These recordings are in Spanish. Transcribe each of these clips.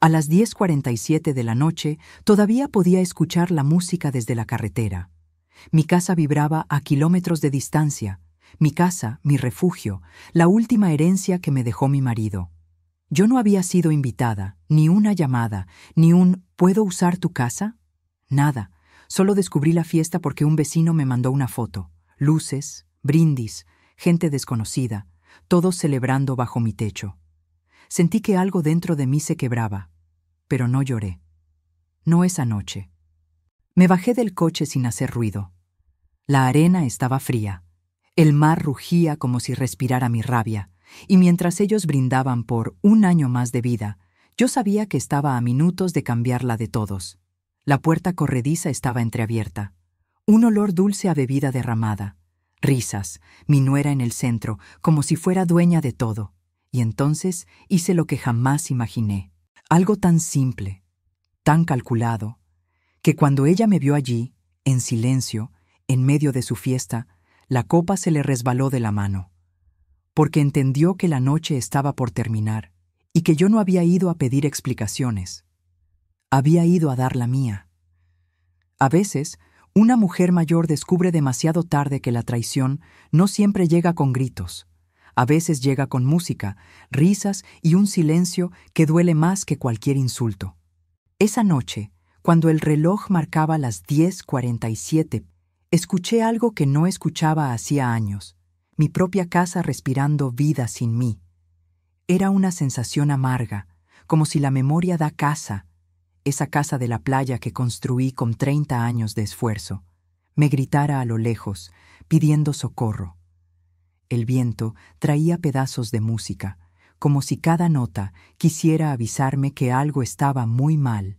A las 10:47 de la noche todavía podía escuchar la música desde la carretera. Mi casa vibraba a kilómetros de distancia. Mi casa, mi refugio, la última herencia que me dejó mi marido. Yo no había sido invitada, ni una llamada, ni un ¿puedo usar tu casa? Nada. Solo descubrí la fiesta porque un vecino me mandó una foto. Luces, brindis, gente desconocida, todos celebrando bajo mi techo. Sentí que algo dentro de mí se quebraba, pero no lloré. No esa noche. Me bajé del coche sin hacer ruido. La arena estaba fría. El mar rugía como si respirara mi rabia, y mientras ellos brindaban por un año más de vida, yo sabía que estaba a minutos de cambiarla de todos. La puerta corrediza estaba entreabierta. Un olor dulce a bebida derramada. Risas, mi nuera en el centro, como si fuera dueña de todo. Y entonces hice lo que jamás imaginé. Algo tan simple, tan calculado, que cuando ella me vio allí, en silencio, en medio de su fiesta, la copa se le resbaló de la mano. Porque entendió que la noche estaba por terminar y que yo no había ido a pedir explicaciones. Había ido a dar la mía. A veces, una mujer mayor descubre demasiado tarde que la traición no siempre llega con gritos. A veces llega con música, risas y un silencio que duele más que cualquier insulto. Esa noche, cuando el reloj marcaba las 10:47, escuché algo que no escuchaba hacía años, mi propia casa respirando vida sin mí. Era una sensación amarga, como si la memoria da casa, esa casa de la playa que construí con 30 años de esfuerzo, me gritara a lo lejos, pidiendo socorro. El viento traía pedazos de música, como si cada nota quisiera avisarme que algo estaba muy mal.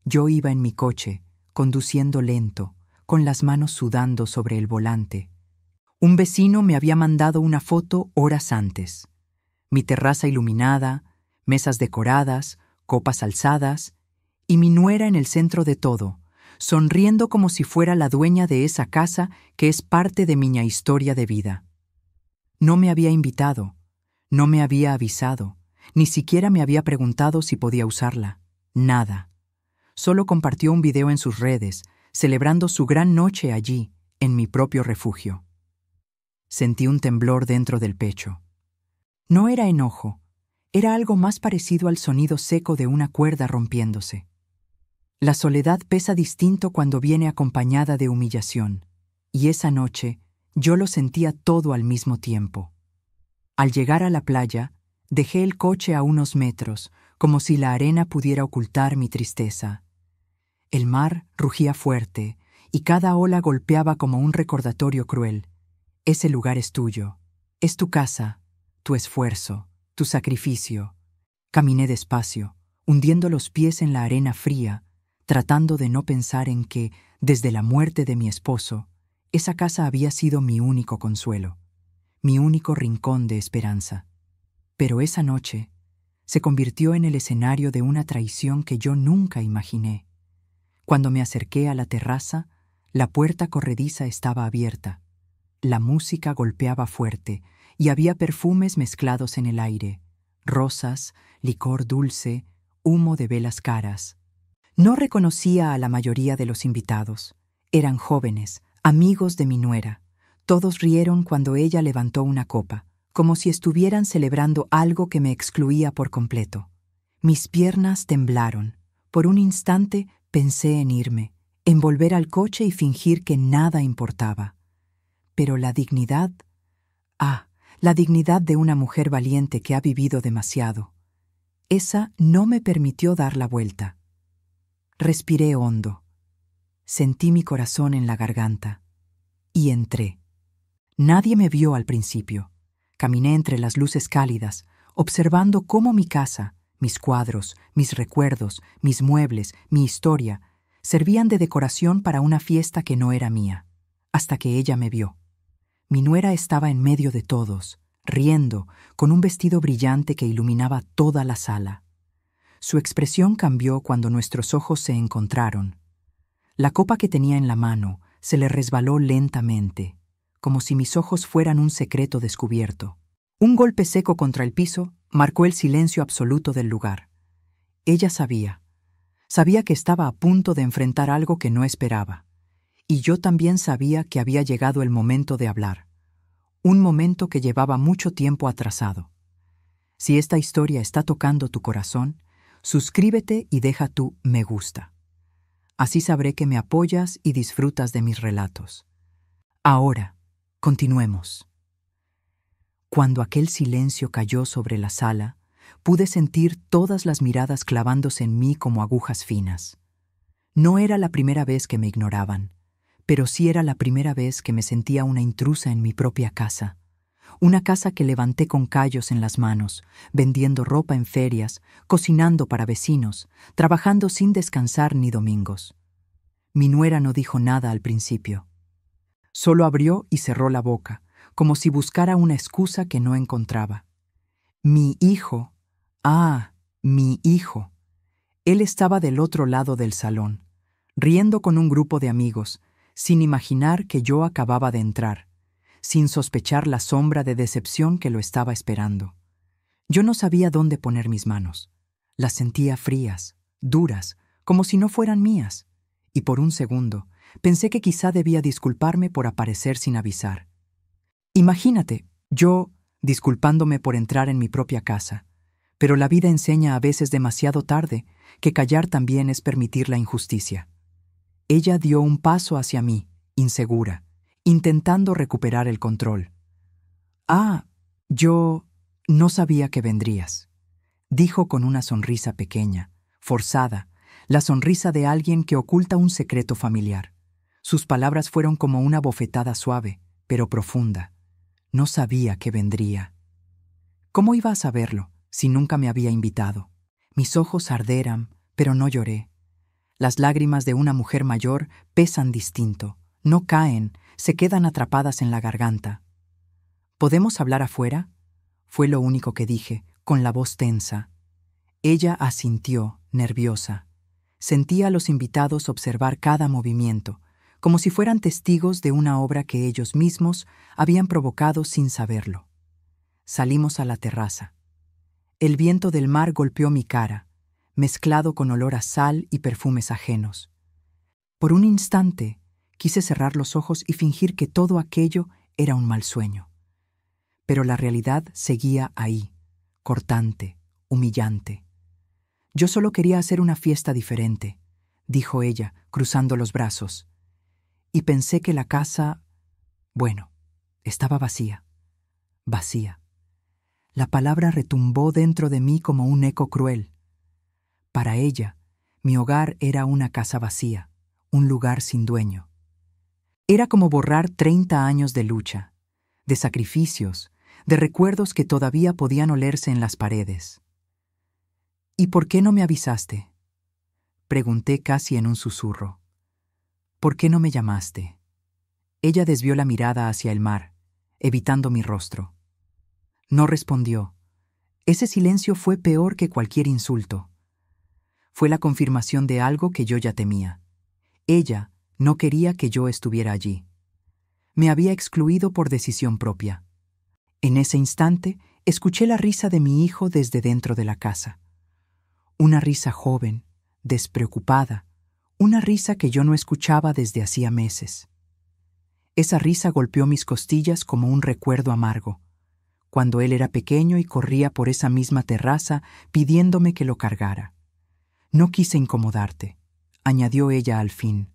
Yo iba en mi coche, conduciendo lento, con las manos sudando sobre el volante. Un vecino me había mandado una foto horas antes. Mi terraza iluminada, mesas decoradas, copas alzadas, y mi nuera en el centro de todo, sonriendo como si fuera la dueña de esa casa que es parte de mi historia de vida. No me había invitado, no me había avisado, ni siquiera me había preguntado si podía usarla. Nada. Solo compartió un video en sus redes, celebrando su gran noche allí, en mi propio refugio. Sentí un temblor dentro del pecho. No era enojo, era algo más parecido al sonido seco de una cuerda rompiéndose. La soledad pesa distinto cuando viene acompañada de humillación, y esa noche yo lo sentía todo al mismo tiempo. Al llegar a la playa, dejé el coche a unos metros, como si la arena pudiera ocultar mi tristeza. El mar rugía fuerte, y cada ola golpeaba como un recordatorio cruel. Ese lugar es tuyo, es tu casa, tu esfuerzo, tu sacrificio. Caminé despacio, hundiendo los pies en la arena fría, tratando de no pensar en que, desde la muerte de mi esposo, esa casa había sido mi único consuelo, mi único rincón de esperanza. Pero esa noche se convirtió en el escenario de una traición que yo nunca imaginé. Cuando me acerqué a la terraza, la puerta corrediza estaba abierta. La música golpeaba fuerte y había perfumes mezclados en el aire, rosas, licor dulce, humo de velas caras. No reconocía a la mayoría de los invitados. Eran jóvenes, amigos de mi nuera. Todos rieron cuando ella levantó una copa, como si estuvieran celebrando algo que me excluía por completo. Mis piernas temblaron. Por un instante pensé en irme, en volver al coche y fingir que nada importaba. Pero la dignidad... la dignidad de una mujer valiente que ha vivido demasiado. Esa no me permitió dar la vuelta. Respiré hondo. Sentí mi corazón en la garganta. Y entré. Nadie me vio al principio. Caminé entre las luces cálidas, observando cómo mi casa, mis cuadros, mis recuerdos, mis muebles, mi historia, servían de decoración para una fiesta que no era mía, hasta que ella me vio. Mi nuera estaba en medio de todos, riendo, con un vestido brillante que iluminaba toda la sala. Su expresión cambió cuando nuestros ojos se encontraron. La copa que tenía en la mano se le resbaló lentamente, como si mis ojos fueran un secreto descubierto. Un golpe seco contra el piso marcó el silencio absoluto del lugar. Ella sabía que estaba a punto de enfrentar algo que no esperaba. Y yo también sabía que había llegado el momento de hablar. Un momento que llevaba mucho tiempo atrasado. Si esta historia está tocando tu corazón, suscríbete y deja tu me gusta. Así sabré que me apoyas y disfrutas de mis relatos. Ahora, continuemos. Cuando aquel silencio cayó sobre la sala, pude sentir todas las miradas clavándose en mí como agujas finas. No era la primera vez que me ignoraban, pero sí era la primera vez que me sentía una intrusa en mi propia casa. Una casa que levanté con callos en las manos, vendiendo ropa en ferias, cocinando para vecinos, trabajando sin descansar ni domingos. Mi nuera no dijo nada al principio. Solo abrió y cerró la boca, como si buscara una excusa que no encontraba. Mi hijo, mi hijo. Él estaba del otro lado del salón, riendo con un grupo de amigos, sin imaginar que yo acababa de entrar, sin sospechar la sombra de decepción que lo estaba esperando. Yo no sabía dónde poner mis manos. Las sentía frías, duras, como si no fueran mías, y por un segundo pensé que quizá debía disculparme por aparecer sin avisar. Imagínate, yo disculpándome por entrar en mi propia casa, pero la vida enseña a veces demasiado tarde que callar también es permitir la injusticia. Ella dio un paso hacia mí, insegura, intentando recuperar el control. Yo no sabía que vendrías, dijo con una sonrisa pequeña, forzada, la sonrisa de alguien que oculta un secreto familiar. Sus palabras fueron como una bofetada suave, pero profunda. No sabía que vendría. ¿Cómo iba a saberlo si nunca me había invitado? Mis ojos arderan, pero no lloré. Las lágrimas de una mujer mayor pesan distinto, no caen, se quedan atrapadas en la garganta. ¿Podemos hablar afuera? Fue lo único que dije, con la voz tensa. Ella asintió, nerviosa. Sentía a los invitados observar cada movimiento, como si fueran testigos de una obra que ellos mismos habían provocado sin saberlo. Salimos a la terraza. El viento del mar golpeó mi cara, mezclado con olor a sal y perfumes ajenos. Por un instante, quise cerrar los ojos y fingir que todo aquello era un mal sueño. Pero la realidad seguía ahí, cortante, humillante. Yo solo quería hacer una fiesta diferente, dijo ella, cruzando los brazos. Y pensé que la casa, estaba vacía. Vacía. La palabra retumbó dentro de mí como un eco cruel. Para ella, mi hogar era una casa vacía, un lugar sin dueño. Era como borrar 30 años de lucha, de sacrificios, de recuerdos que todavía podían olerse en las paredes. ¿Y por qué no me avisaste? Pregunté casi en un susurro. ¿Por qué no me llamaste? Ella desvió la mirada hacia el mar, evitando mi rostro. No respondió. Ese silencio fue peor que cualquier insulto. Fue la confirmación de algo que yo ya temía. Ella no quería que yo estuviera allí. Me había excluido por decisión propia. En ese instante, escuché la risa de mi hijo desde dentro de la casa. Una risa joven, despreocupada, una risa que yo no escuchaba desde hacía meses. Esa risa golpeó mis costillas como un recuerdo amargo, cuando él era pequeño y corría por esa misma terraza pidiéndome que lo cargara. No quise incomodarte, añadió ella al fin.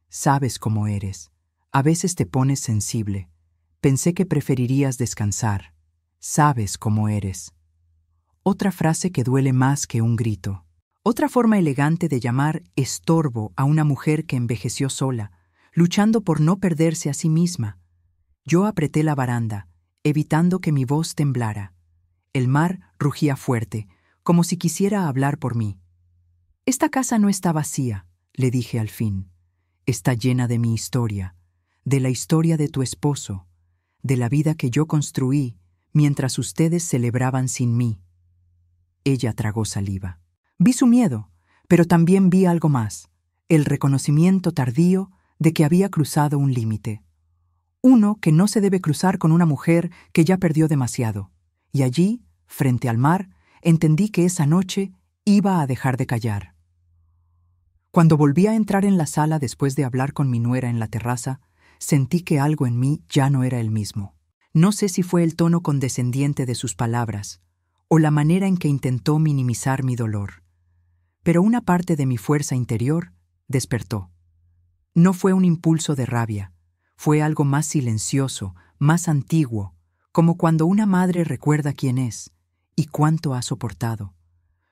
Sabes cómo eres. A veces te pones sensible. Pensé que preferirías descansar. Sabes cómo eres. Otra frase que duele más que un grito. Otra forma elegante de llamar estorbo a una mujer que envejeció sola, luchando por no perderse a sí misma. Yo apreté la baranda, evitando que mi voz temblara. El mar rugía fuerte, como si quisiera hablar por mí. Esta casa no está vacía, le dije al fin. Está llena de mi historia, de la historia de tu esposo, de la vida que yo construí mientras ustedes celebraban sin mí. Ella tragó saliva. Vi su miedo, pero también vi algo más, el reconocimiento tardío de que había cruzado un límite. Uno que no se debe cruzar con una mujer que ya perdió demasiado. Y allí, frente al mar, entendí que esa noche Iba a dejar de callar. Cuando volví a entrar en la sala después de hablar con mi nuera en la terraza, sentí que algo en mí ya no era el mismo. No sé si fue el tono condescendiente de sus palabras o la manera en que intentó minimizar mi dolor, pero una parte de mi fuerza interior despertó. No fue un impulso de rabia, fue algo más silencioso, más antiguo, como cuando una madre recuerda quién es y cuánto ha soportado.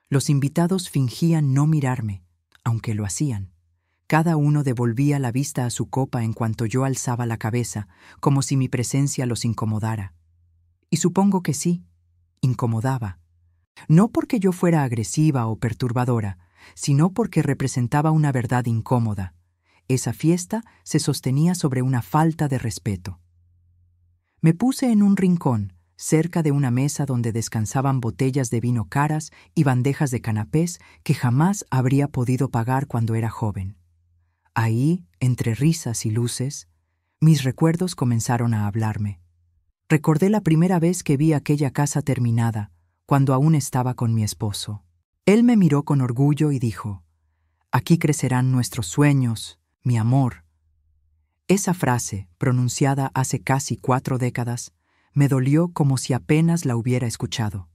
Los invitados fingían no mirarme, aunque lo hacían. Cada uno devolvía la vista a su copa en cuanto yo alzaba la cabeza, como si mi presencia los incomodara. Y supongo que sí, incomodaba. No porque yo fuera agresiva o perturbadora, sino porque representaba una verdad incómoda. Esa fiesta se sostenía sobre una falta de respeto. Me puse en un rincón, cerca de una mesa donde descansaban botellas de vino caras y bandejas de canapés que jamás habría podido pagar cuando era joven. Ahí, entre risas y luces, mis recuerdos comenzaron a hablarme. Recordé la primera vez que vi aquella casa terminada, cuando aún estaba con mi esposo. Él me miró con orgullo y dijo: «Aquí crecerán nuestros sueños, mi amor». Esa frase, pronunciada hace casi 4 décadas, me dolió como si apenas la hubiera escuchado.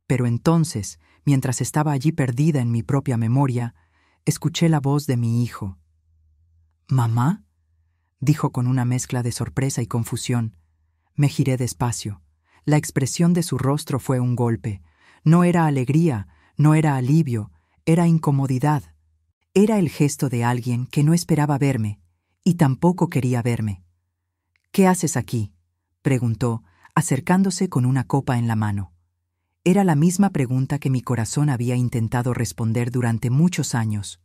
Pero entonces, mientras estaba allí perdida en mi propia memoria, escuché la voz de mi hijo. «¿Mamá?», dijo con una mezcla de sorpresa y confusión. Me giré despacio. La expresión de su rostro fue un golpe. No era alegría, no era alivio, era incomodidad. Era el gesto de alguien que no esperaba verme, y tampoco quería verme. «¿Qué haces aquí?», preguntó, acercándose con una copa en la mano. Era la misma pregunta que mi corazón había intentado responder durante muchos años.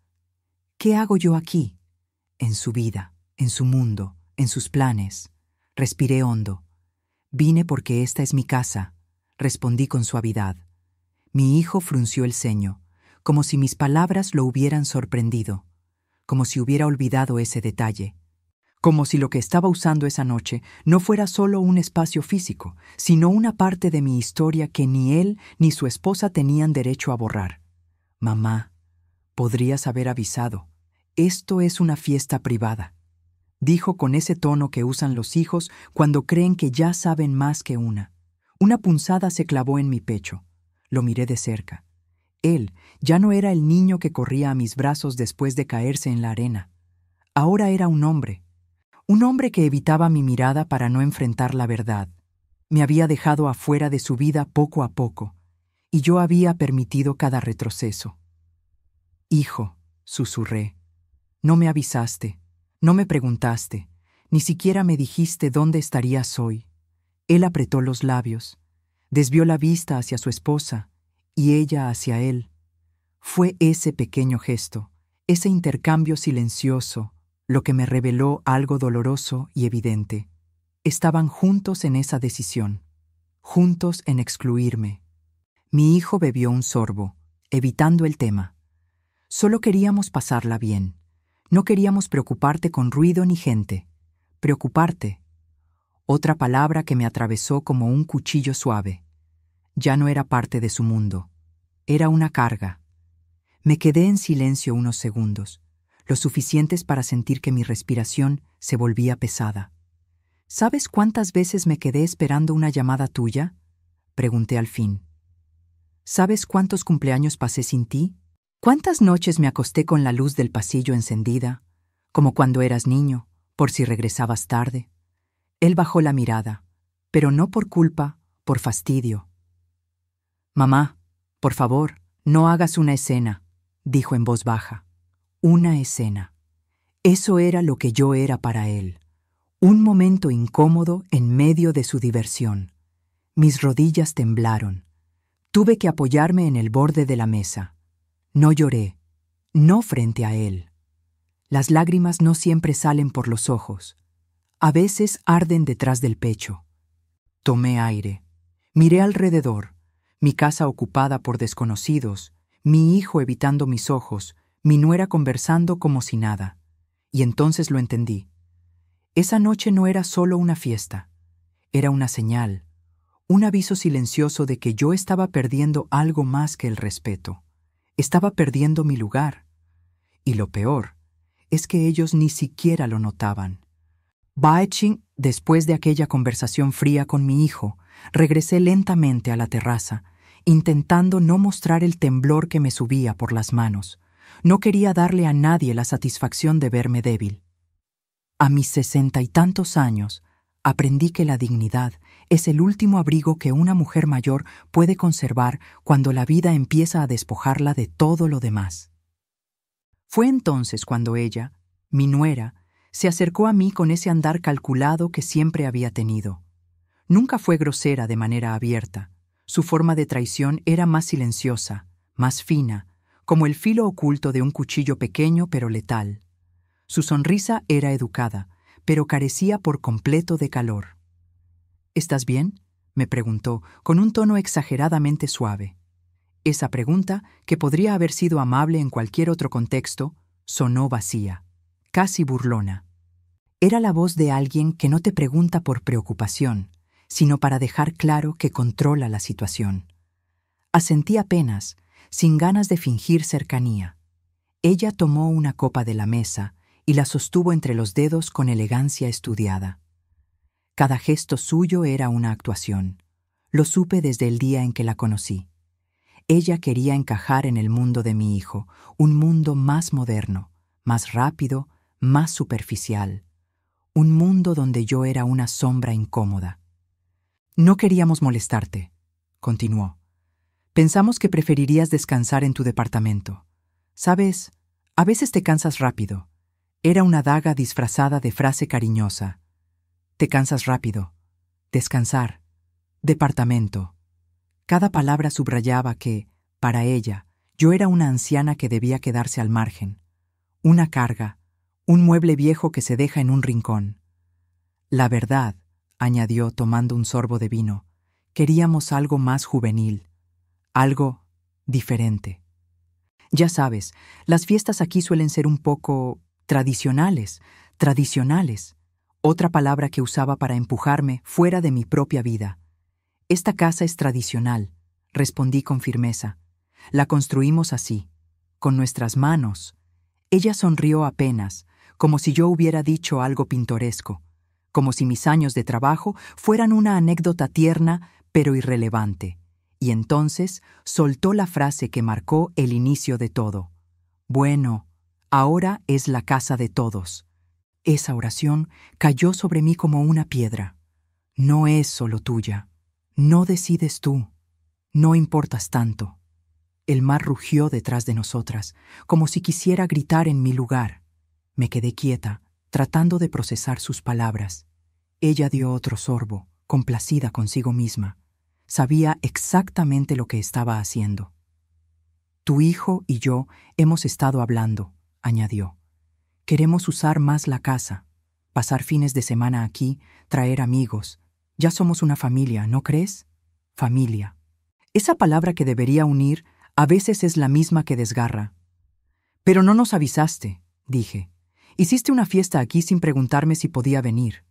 ¿Qué hago yo aquí? En su vida, en su mundo, en sus planes. Respiré hondo. «Vine porque esta es mi casa», respondí con suavidad. Mi hijo frunció el ceño, como si mis palabras lo hubieran sorprendido, como si hubiera olvidado ese detalle, como si lo que estaba usando esa noche no fuera solo un espacio físico, sino una parte de mi historia que ni él ni su esposa tenían derecho a borrar. «Mamá, podrías haber avisado. Esto es una fiesta privada», dijo con ese tono que usan los hijos cuando creen que ya saben más que una. Una punzada se clavó en mi pecho. Lo miré de cerca. Él ya no era el niño que corría a mis brazos después de caerse en la arena. Ahora era un hombre que evitaba mi mirada para no enfrentar la verdad. Me había dejado afuera de su vida poco a poco, y yo había permitido cada retroceso. «Hijo», susurré, «no me avisaste, no me preguntaste, ni siquiera me dijiste dónde estarías hoy». Él apretó los labios, desvió la vista hacia su esposa, y ella hacia él. Fue ese pequeño gesto, ese intercambio silencioso, lo que me reveló algo doloroso y evidente. Estaban juntos en esa decisión, juntos en excluirme. Mi hijo bebió un sorbo, evitando el tema. «Solo queríamos pasarla bien. No queríamos preocuparte con ruido ni gente. Preocuparte». Otra palabra que me atravesó como un cuchillo suave. Ya no era parte de su mundo. Era una carga. Me quedé en silencio unos segundos, lo suficientes para sentir que mi respiración se volvía pesada. «¿Sabes cuántas veces me quedé esperando una llamada tuya?», pregunté al fin. «¿Sabes cuántos cumpleaños pasé sin ti? ¿Cuántas noches me acosté con la luz del pasillo encendida, como cuando eras niño, por si regresabas tarde?» Él bajó la mirada, pero no por culpa, por fastidio. «Mamá, por favor, no hagas una escena», dijo en voz baja. Una escena. Eso era lo que yo era para él. Un momento incómodo en medio de su diversión. Mis rodillas temblaron. Tuve que apoyarme en el borde de la mesa. No lloré, no frente a él. Las lágrimas no siempre salen por los ojos. A veces arden detrás del pecho. Tomé aire. Miré alrededor. Mi casa ocupada por desconocidos, mi hijo evitando mis ojos, mi nuera conversando como si nada. Y entonces lo entendí. Esa noche no era solo una fiesta. Era una señal, un aviso silencioso de que yo estaba perdiendo algo más que el respeto. Estaba perdiendo mi lugar. Y lo peor es que ellos ni siquiera lo notaban. Baeching, después de aquella conversación fría con mi hijo, regresé lentamente a la terraza, intentando no mostrar el temblor que me subía por las manos. No quería darle a nadie la satisfacción de verme débil. A mis 60 y tantos años, aprendí que la dignidad es el último abrigo que una mujer mayor puede conservar cuando la vida empieza a despojarla de todo lo demás. Fue entonces cuando ella, mi nuera, se acercó a mí con ese andar calculado que siempre había tenido. Nunca fue grosera de manera abierta. Su forma de traición era más silenciosa, más fina, como el filo oculto de un cuchillo pequeño pero letal. Su sonrisa era educada, pero carecía por completo de calor. ¿Estás bien?, me preguntó, con un tono exageradamente suave. Esa pregunta, que podría haber sido amable en cualquier otro contexto, sonó vacía, casi burlona. Era la voz de alguien que no te pregunta por preocupación, sino para dejar claro que controla la situación. Asentí apenas, sin ganas de fingir cercanía. Ella tomó una copa de la mesa y la sostuvo entre los dedos con elegancia estudiada. Cada gesto suyo era una actuación. Lo supe desde el día en que la conocí. Ella quería encajar en el mundo de mi hijo, un mundo más moderno, más rápido, más superficial. Un mundo donde yo era una sombra incómoda. No queríamos molestarte, continuó. Pensamos que preferirías descansar en tu departamento. Sabes, a veces te cansas rápido. Era una daga disfrazada de frase cariñosa. Te cansas rápido. Descansar. Departamento. Cada palabra subrayaba que, para ella, yo era una anciana que debía quedarse al margen. Una carga, un mueble viejo que se deja en un rincón. La verdad, añadió tomando un sorbo de vino, queríamos algo más juvenil, algo diferente. Ya sabes, las fiestas aquí suelen ser un poco tradicionales. Otra palabra que usaba para empujarme fuera de mi propia vida. Esta casa es tradicional, respondí con firmeza. La construimos así, con nuestras manos. Ella sonrió apenas, como si yo hubiera dicho algo pintoresco, como si mis años de trabajo fueran una anécdota tierna pero irrelevante. Y entonces soltó la frase que marcó el inicio de todo. Bueno, ahora es la casa de todos. Esa oración cayó sobre mí como una piedra. No es solo tuya. No decides tú. No importas tanto. El mar rugió detrás de nosotras, como si quisiera gritar en mi lugar. Me quedé quieta, tratando de procesar sus palabras. Ella dio otro sorbo, complacida consigo misma. Sabía exactamente lo que estaba haciendo. Tu hijo y yo hemos estado hablando, añadió. Queremos usar más la casa, pasar fines de semana aquí, traer amigos. Ya somos una familia, ¿no crees? Familia. Esa palabra que debería unir a veces es la misma que desgarra. Pero no nos avisaste, dije. Hiciste una fiesta aquí sin preguntarme si podía venir.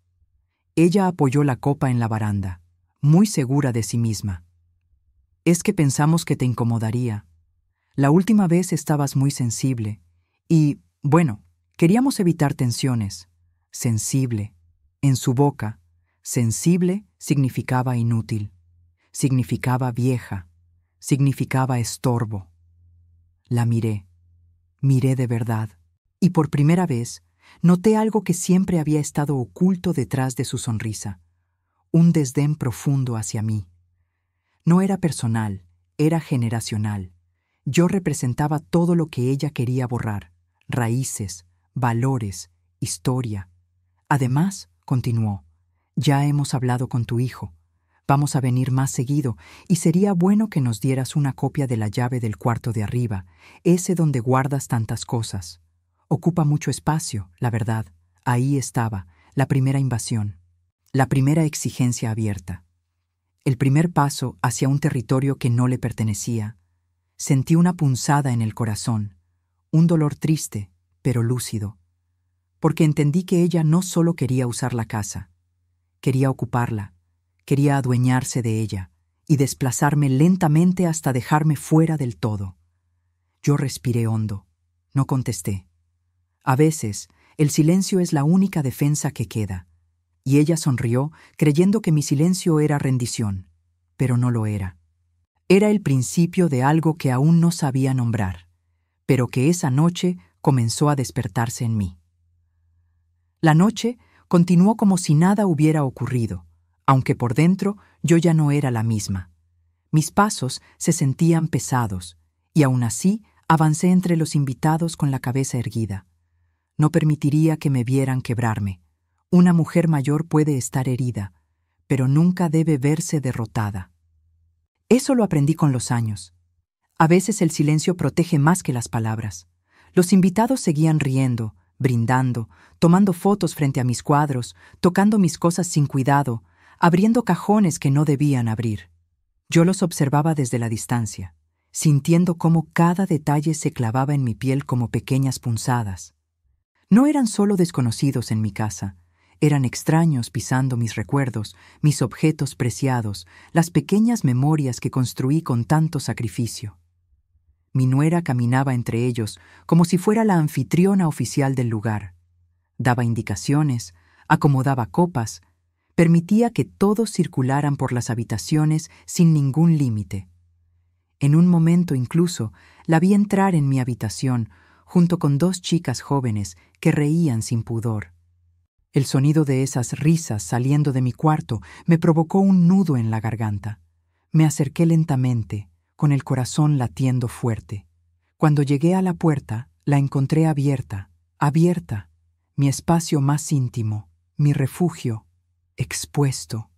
Ella apoyó la copa en la baranda, muy segura de sí misma. Es que pensamos que te incomodaría. La última vez estabas muy sensible. Y, bueno, queríamos evitar tensiones. Sensible. En su boca, sensible significaba inútil. Significaba vieja. Significaba estorbo. La miré. Miré de verdad. Y por primera vez, noté algo que siempre había estado oculto detrás de su sonrisa. Un desdén profundo hacia mí. No era personal, era generacional. Yo representaba todo lo que ella quería borrar. Raíces, valores, historia. Además, continuó, ya hemos hablado con tu hijo. Vamos a venir más seguido y sería bueno que nos dieras una copia de la llave del cuarto de arriba, ese donde guardas tantas cosas. Ocupa mucho espacio, la verdad. Ahí estaba, la primera invasión, la primera exigencia abierta. El primer paso hacia un territorio que no le pertenecía. Sentí una punzada en el corazón, un dolor triste, pero lúcido, porque entendí que ella no solo quería usar la casa, quería ocuparla, quería adueñarse de ella y desplazarme lentamente hasta dejarme fuera del todo. Yo respiré hondo. No contesté. A veces, el silencio es la única defensa que queda. Y ella sonrió, creyendo que mi silencio era rendición, pero no lo era. Era el principio de algo que aún no sabía nombrar, pero que esa noche comenzó a despertarse en mí. La noche continuó como si nada hubiera ocurrido, aunque por dentro yo ya no era la misma. Mis pasos se sentían pesados, y aún así avancé entre los invitados con la cabeza erguida. No permitiría que me vieran quebrarme. Una mujer mayor puede estar herida, pero nunca debe verse derrotada. Eso lo aprendí con los años. A veces el silencio protege más que las palabras. Los invitados seguían riendo, brindando, tomando fotos frente a mis cuadros, tocando mis cosas sin cuidado, abriendo cajones que no debían abrir. Yo los observaba desde la distancia, sintiendo cómo cada detalle se clavaba en mi piel como pequeñas punzadas. No eran solo desconocidos en mi casa, eran extraños pisando mis recuerdos, mis objetos preciados, las pequeñas memorias que construí con tanto sacrificio. Mi nuera caminaba entre ellos como si fuera la anfitriona oficial del lugar. Daba indicaciones, acomodaba copas, permitía que todos circularan por las habitaciones sin ningún límite. En un momento incluso la vi entrar en mi habitación junto con 2 chicas jóvenes que reían sin pudor. El sonido de esas risas saliendo de mi cuarto me provocó un nudo en la garganta. Me acerqué lentamente, con el corazón latiendo fuerte. Cuando llegué a la puerta, la encontré abierta, mi espacio más íntimo, mi refugio, expuesto.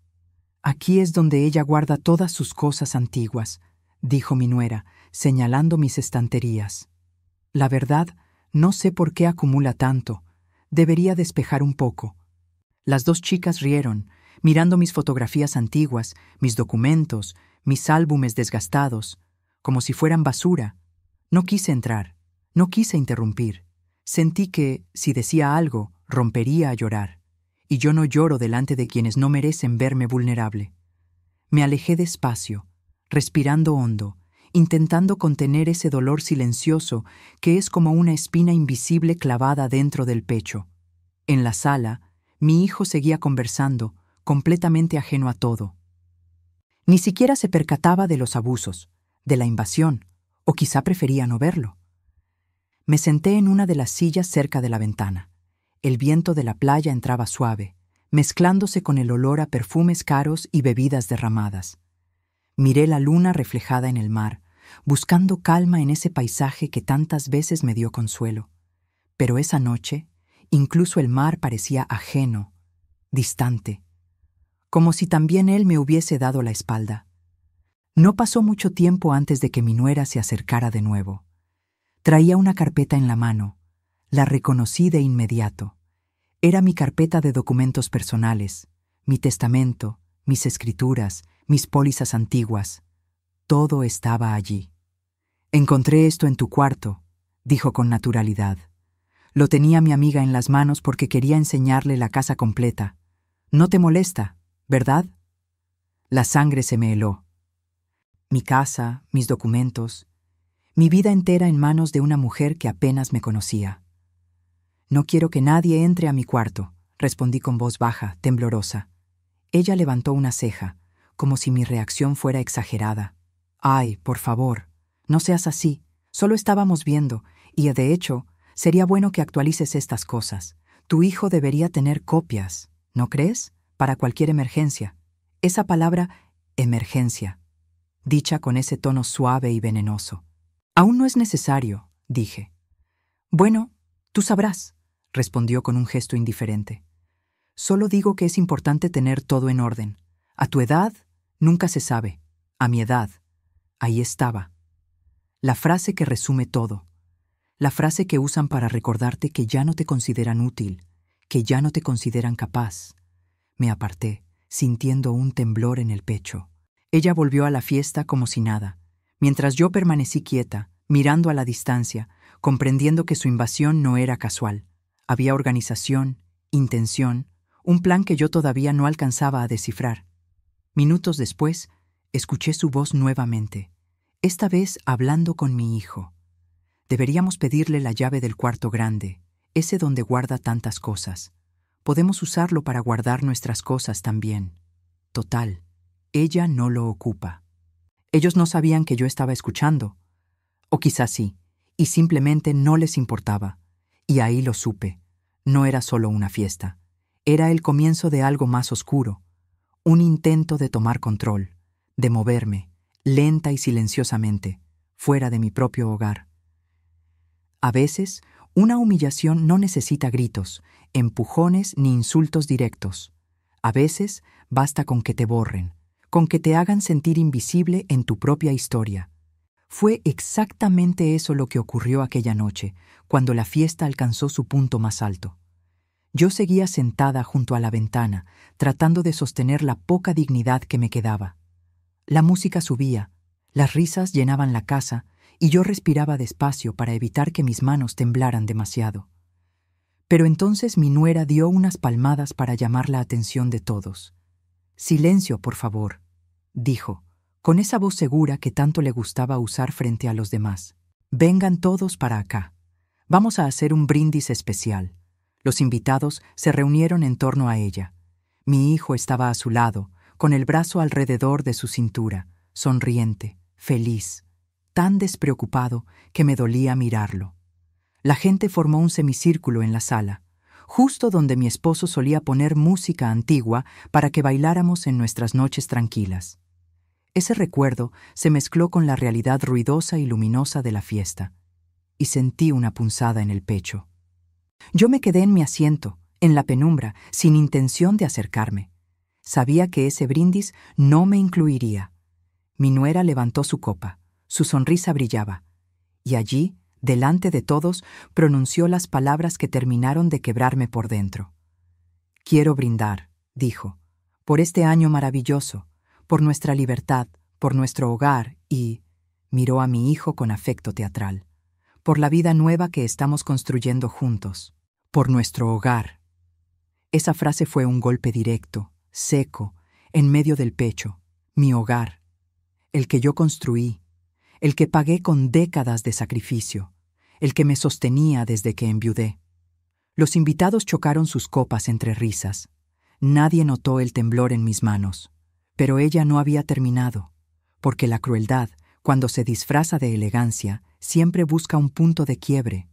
Aquí es donde ella guarda todas sus cosas antiguas, dijo mi nuera, señalando mis estanterías. La verdad, no sé por qué acumula tanto. Debería despejar un poco. Las 2 chicas rieron, mirando mis fotografías antiguas, mis documentos, mis álbumes desgastados, como si fueran basura. No quise entrar, no quise interrumpir. Sentí que, si decía algo, rompería a llorar. Y yo no lloro delante de quienes no merecen verme vulnerable. Me alejé despacio, respirando hondo, intentando contener ese dolor silencioso que es como una espina invisible clavada dentro del pecho. En la sala, mi hijo seguía conversando, completamente ajeno a todo. Ni siquiera se percataba de los abusos, de la invasión, o quizá prefería no verlo. Me senté en una de las sillas cerca de la ventana. El viento de la playa entraba suave, mezclándose con el olor a perfumes caros y bebidas derramadas. Miré la luna reflejada en el mar, buscando calma en ese paisaje que tantas veces me dio consuelo. Pero esa noche, incluso el mar parecía ajeno, distante, como si también él me hubiese dado la espalda. No pasó mucho tiempo antes de que mi nuera se acercara de nuevo. Traía una carpeta en la mano. La reconocí de inmediato. Era mi carpeta de documentos personales, mi testamento, mis escrituras, mis pólizas antiguas. Todo estaba allí. «Encontré esto en tu cuarto», dijo con naturalidad. Lo tenía mi amiga en las manos porque quería enseñarle la casa completa. «No te molesta, ¿verdad?» La sangre se me heló. Mi casa, mis documentos, mi vida entera en manos de una mujer que apenas me conocía. «No quiero que nadie entre a mi cuarto», respondí con voz baja, temblorosa. Ella levantó una ceja, como si mi reacción fuera exagerada. «Ay, por favor, no seas así. Solo estábamos viendo, y de hecho, sería bueno que actualices estas cosas. Tu hijo debería tener copias, ¿no crees? Para cualquier emergencia». Esa palabra, emergencia, dicha con ese tono suave y venenoso. «Aún no es necesario», dije. «Bueno, tú sabrás», respondió con un gesto indiferente. «Solo digo que es importante tener todo en orden. A tu edad, nunca se sabe. A mi edad, ahí estaba». La frase que resume todo. La frase que usan para recordarte que ya no te consideran útil, que ya no te consideran capaz. Me aparté, sintiendo un temblor en el pecho. Ella volvió a la fiesta como si nada, mientras yo permanecí quieta, mirando a la distancia, comprendiendo que su invasión no era casual. Había organización, intención, un plan que yo todavía no alcanzaba a descifrar. Minutos después, escuché su voz nuevamente, esta vez hablando con mi hijo. Deberíamos pedirle la llave del cuarto grande, ese donde guarda tantas cosas. Podemos usarlo para guardar nuestras cosas también. Total, ella no lo ocupa. Ellos no sabían que yo estaba escuchando. O quizás sí, y simplemente no les importaba. Y ahí lo supe. No era solo una fiesta. Era el comienzo de algo más oscuro. Un intento de tomar control, de moverme, lenta y silenciosamente, fuera de mi propio hogar. A veces, una humillación no necesita gritos, empujones ni insultos directos. A veces, basta con que te borren, con que te hagan sentir invisible en tu propia historia. Fue exactamente eso lo que ocurrió aquella noche, cuando la fiesta alcanzó su punto más alto. Yo seguía sentada junto a la ventana, tratando de sostener la poca dignidad que me quedaba. La música subía, las risas llenaban la casa, y yo respiraba despacio para evitar que mis manos temblaran demasiado. Pero entonces mi nuera dio unas palmadas para llamar la atención de todos. «Silencio, por favor», dijo, con esa voz segura que tanto le gustaba usar frente a los demás. «Vengan todos para acá. Vamos a hacer un brindis especial». Los invitados se reunieron en torno a ella. Mi hijo estaba a su lado, con el brazo alrededor de su cintura, sonriente, feliz, tan despreocupado que me dolía mirarlo. La gente formó un semicírculo en la sala, justo donde mi esposo solía poner música antigua para que bailáramos en nuestras noches tranquilas. Ese recuerdo se mezcló con la realidad ruidosa y luminosa de la fiesta, y sentí una punzada en el pecho. Yo me quedé en mi asiento, en la penumbra, sin intención de acercarme. Sabía que ese brindis no me incluiría. Mi nuera levantó su copa, su sonrisa brillaba, y allí, delante de todos, pronunció las palabras que terminaron de quebrarme por dentro. «Quiero brindar», dijo, «por este año maravilloso, por nuestra libertad, por nuestro hogar y...» miró a mi hijo con afecto teatral. «Por la vida nueva que estamos construyendo juntos, por nuestro hogar». Esa frase fue un golpe directo, seco, en medio del pecho. Mi hogar, el que yo construí, el que pagué con décadas de sacrificio, el que me sostenía desde que enviudé. Los invitados chocaron sus copas entre risas. Nadie notó el temblor en mis manos, pero ella no había terminado, porque la crueldad, cuando se disfraza de elegancia, siempre busca un punto de quiebre.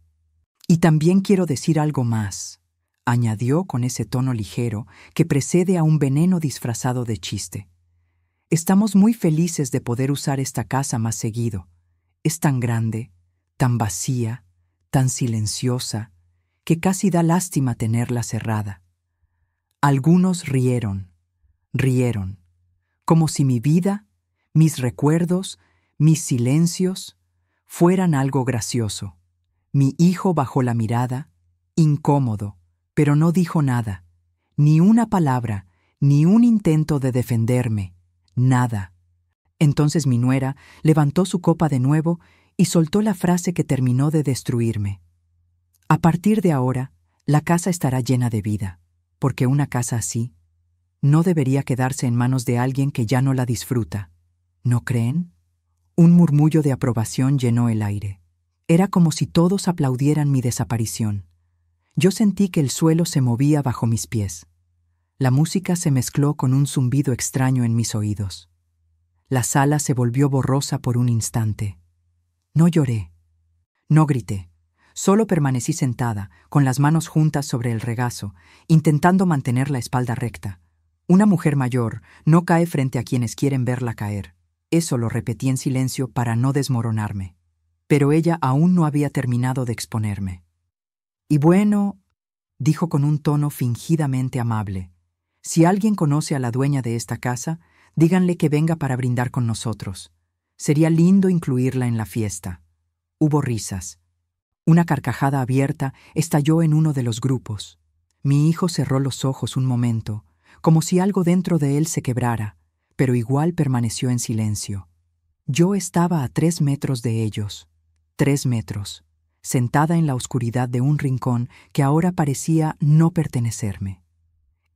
«Y también quiero decir algo más», añadió con ese tono ligero que precede a un veneno disfrazado de chiste. «Estamos muy felices de poder usar esta casa más seguido. Es tan grande, tan vacía, tan silenciosa, que casi da lástima tenerla cerrada». Algunos rieron, como si mi vida, mis recuerdos, mis silencios, fueran algo gracioso. Mi hijo bajó la mirada, incómodo, pero no dijo nada, ni una palabra, ni un intento de defenderme, nada. Entonces mi nuera levantó su copa de nuevo y soltó la frase que terminó de destruirme. «A partir de ahora, la casa estará llena de vida, porque una casa así no debería quedarse en manos de alguien que ya no la disfruta. ¿No creen?» Un murmullo de aprobación llenó el aire. Era como si todos aplaudieran mi desaparición. Yo sentí que el suelo se movía bajo mis pies. La música se mezcló con un zumbido extraño en mis oídos. La sala se volvió borrosa por un instante. No lloré, no grité. Solo permanecí sentada, con las manos juntas sobre el regazo, intentando mantener la espalda recta. Una mujer mayor no cae frente a quienes quieren verla caer. Eso lo repetí en silencio para no desmoronarme. Pero ella aún no había terminado de exponerme. «Y bueno», dijo con un tono fingidamente amable, «si alguien conoce a la dueña de esta casa, díganle que venga para brindar con nosotros. Sería lindo incluirla en la fiesta». Hubo risas. Una carcajada abierta estalló en uno de los grupos. Mi hijo cerró los ojos un momento, como si algo dentro de él se quebrara, pero igual permaneció en silencio. Yo estaba a 3 metros de ellos, 3 metros, sentada en la oscuridad de un rincón que ahora parecía no pertenecerme.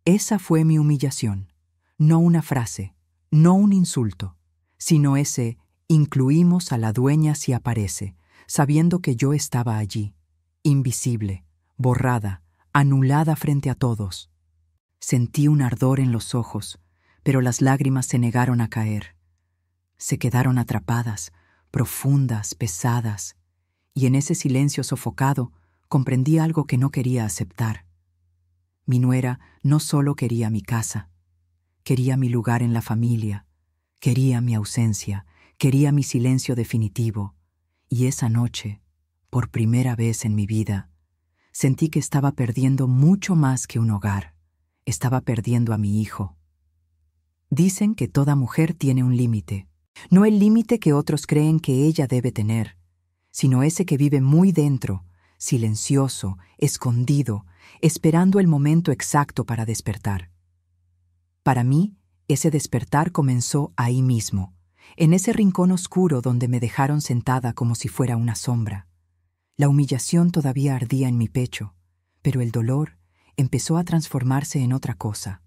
Esa fue mi humillación, no una frase, no un insulto, sino ese «incluimos a la dueña si aparece», sabiendo que yo estaba allí, invisible, borrada, anulada frente a todos. Sentí un ardor en los ojos, pero las lágrimas se negaron a caer. Se quedaron atrapadas, profundas, pesadas, y en ese silencio sofocado comprendí algo que no quería aceptar. Mi nuera no solo quería mi casa, quería mi lugar en la familia, quería mi ausencia, quería mi silencio definitivo, y esa noche, por primera vez en mi vida, sentí que estaba perdiendo mucho más que un hogar. Estaba perdiendo a mi hijo. Dicen que toda mujer tiene un límite, no el límite que otros creen que ella debe tener, sino ese que vive muy dentro, silencioso, escondido, esperando el momento exacto para despertar. Para mí, ese despertar comenzó ahí mismo, en ese rincón oscuro donde me dejaron sentada como si fuera una sombra. La humillación todavía ardía en mi pecho, pero el dolor empezó a transformarse en otra cosa,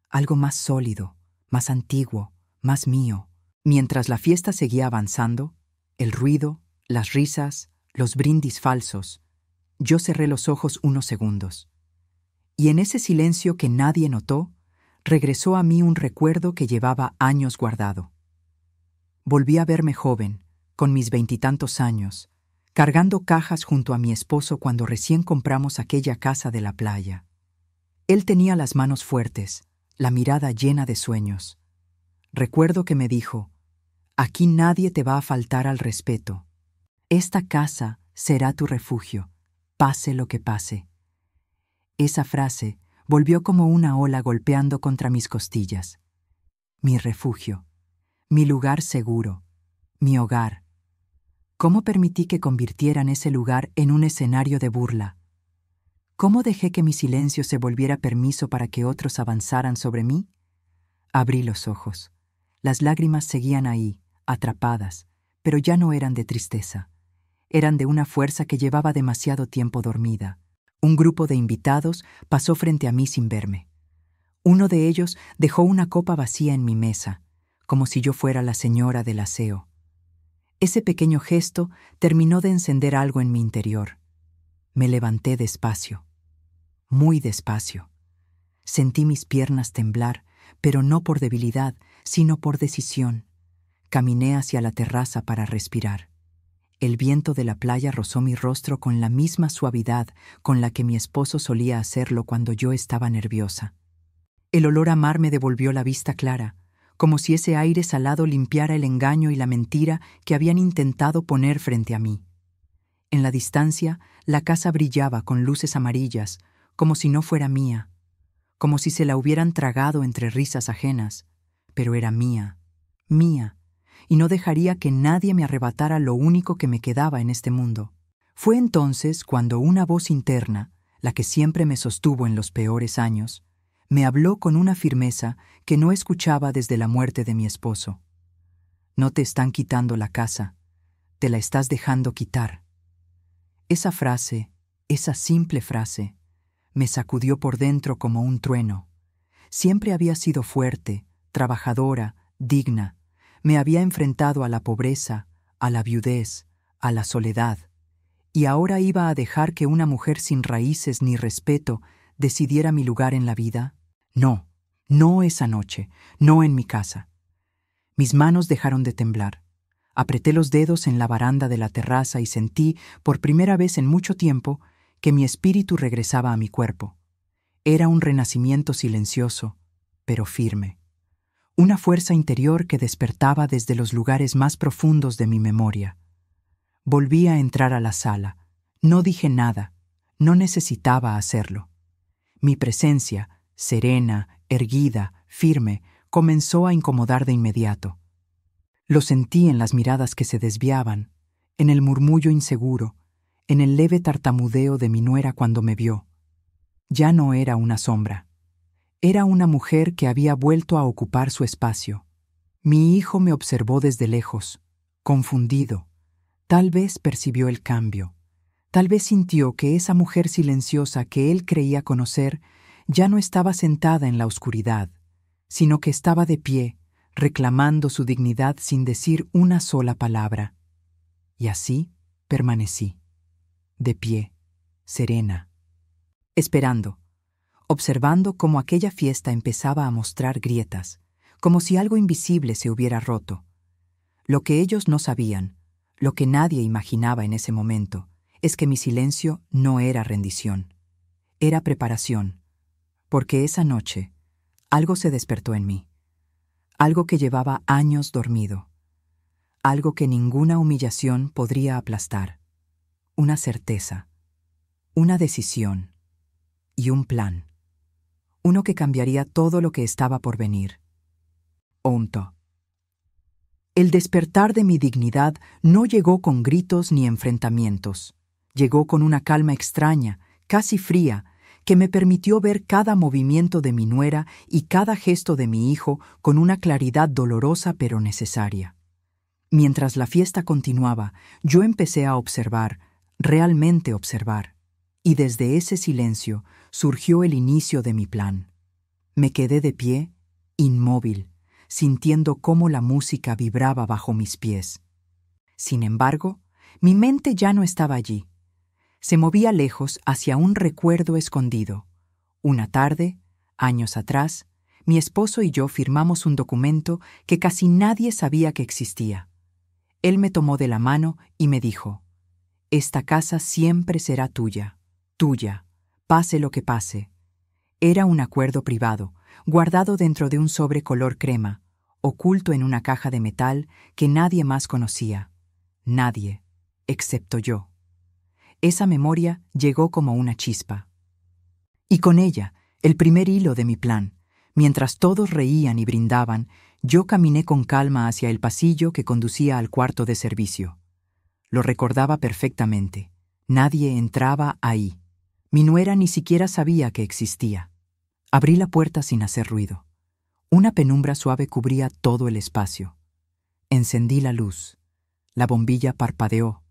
algo más sólido, más antiguo, más mío. Mientras la fiesta seguía avanzando, el ruido, las risas, los brindis falsos, yo cerré los ojos unos segundos. Y en ese silencio que nadie notó, regresó a mí un recuerdo que llevaba años guardado. Volví a verme joven, con mis 20 años, cargando cajas junto a mi esposo cuando recién compramos aquella casa de la playa. Él tenía las manos fuertes, la mirada llena de sueños. Recuerdo que me dijo: «Aquí nadie te va a faltar al respeto. Esta casa será tu refugio, pase lo que pase». Esa frase volvió como una ola golpeando contra mis costillas. Mi refugio, mi lugar seguro, mi hogar. ¿Cómo permití que convirtieran ese lugar en un escenario de burla? ¿Cómo dejé que mi silencio se volviera permiso para que otros avanzaran sobre mí? Abrí los ojos. Las lágrimas seguían ahí, atrapadas, pero ya no eran de tristeza. Eran de una fuerza que llevaba demasiado tiempo dormida. Un grupo de invitados pasó frente a mí sin verme. Uno de ellos dejó una copa vacía en mi mesa, como si yo fuera la señora del aseo. Ese pequeño gesto terminó de encender algo en mi interior. Me levanté despacio, muy despacio. Sentí mis piernas temblar, pero no por debilidad, sino por decisión. Caminé hacia la terraza para respirar. El viento de la playa rozó mi rostro con la misma suavidad con la que mi esposo solía hacerlo cuando yo estaba nerviosa. El olor a mar me devolvió la vista clara, como si ese aire salado limpiara el engaño y la mentira que habían intentado poner frente a mí. En la distancia, la casa brillaba con luces amarillas, como si no fuera mía, como si se la hubieran tragado entre risas ajenas, pero era mía, mía, y no dejaría que nadie me arrebatara lo único que me quedaba en este mundo. Fue entonces cuando una voz interna, la que siempre me sostuvo en los peores años, me habló con una firmeza que no escuchaba desde la muerte de mi esposo. No te están quitando la casa, te la estás dejando quitar. Esa frase, esa simple frase, me sacudió por dentro como un trueno. Siempre había sido fuerte, trabajadora, digna. Me había enfrentado a la pobreza, a la viudez, a la soledad. ¿Y ahora iba a dejar que una mujer sin raíces ni respeto decidiera mi lugar en la vida? No, no esa noche, no en mi casa. Mis manos dejaron de temblar. Apreté los dedos en la baranda de la terraza y sentí, por primera vez en mucho tiempo, que mi espíritu regresaba a mi cuerpo. Era un renacimiento silencioso, pero firme. Una fuerza interior que despertaba desde los lugares más profundos de mi memoria. Volví a entrar a la sala. No dije nada. No necesitaba hacerlo. Mi presencia, serena, erguida, firme, comenzó a incomodar de inmediato. Lo sentí en las miradas que se desviaban, en el murmullo inseguro, en el leve tartamudeo de mi nuera cuando me vio. Ya no era una sombra. Era una mujer que había vuelto a ocupar su espacio. Mi hijo me observó desde lejos, confundido. Tal vez percibió el cambio. Tal vez sintió que esa mujer silenciosa que él creía conocer ya no estaba sentada en la oscuridad, sino que estaba de pie, reclamando su dignidad sin decir una sola palabra. Y así permanecí, de pie, serena, esperando, observando cómo aquella fiesta empezaba a mostrar grietas, como si algo invisible se hubiera roto. Lo que ellos no sabían, lo que nadie imaginaba en ese momento, es que mi silencio no era rendición, era preparación, porque esa noche algo se despertó en mí, algo que llevaba años dormido, algo que ninguna humillación podría aplastar, una certeza, una decisión y un plan, uno que cambiaría todo lo que estaba por venir. Onto. El despertar de mi dignidad no llegó con gritos ni enfrentamientos. Llegó con una calma extraña, casi fría, que me permitió ver cada movimiento de mi nuera y cada gesto de mi hijo con una claridad dolorosa pero necesaria. Mientras la fiesta continuaba, yo empecé a observar, realmente observar, y desde ese silencio surgió el inicio de mi plan. Me quedé de pie, inmóvil, sintiendo cómo la música vibraba bajo mis pies. Sin embargo, mi mente ya no estaba allí. Se movía lejos hacia un recuerdo escondido. Una tarde, años atrás, mi esposo y yo firmamos un documento que casi nadie sabía que existía. Él me tomó de la mano y me dijo: «Esta casa siempre será tuya, pase lo que pase». Era un acuerdo privado, guardado dentro de un sobre color crema, oculto en una caja de metal que nadie más conocía. Nadie, excepto yo. Esa memoria llegó como una chispa. Y con ella, el primer hilo de mi plan. Mientras todos reían y brindaban, yo caminé con calma hacia el pasillo que conducía al cuarto de servicio. Lo recordaba perfectamente. Nadie entraba ahí. Mi nuera ni siquiera sabía que existía. Abrí la puerta sin hacer ruido. Una penumbra suave cubría todo el espacio. Encendí la luz. La bombilla parpadeó,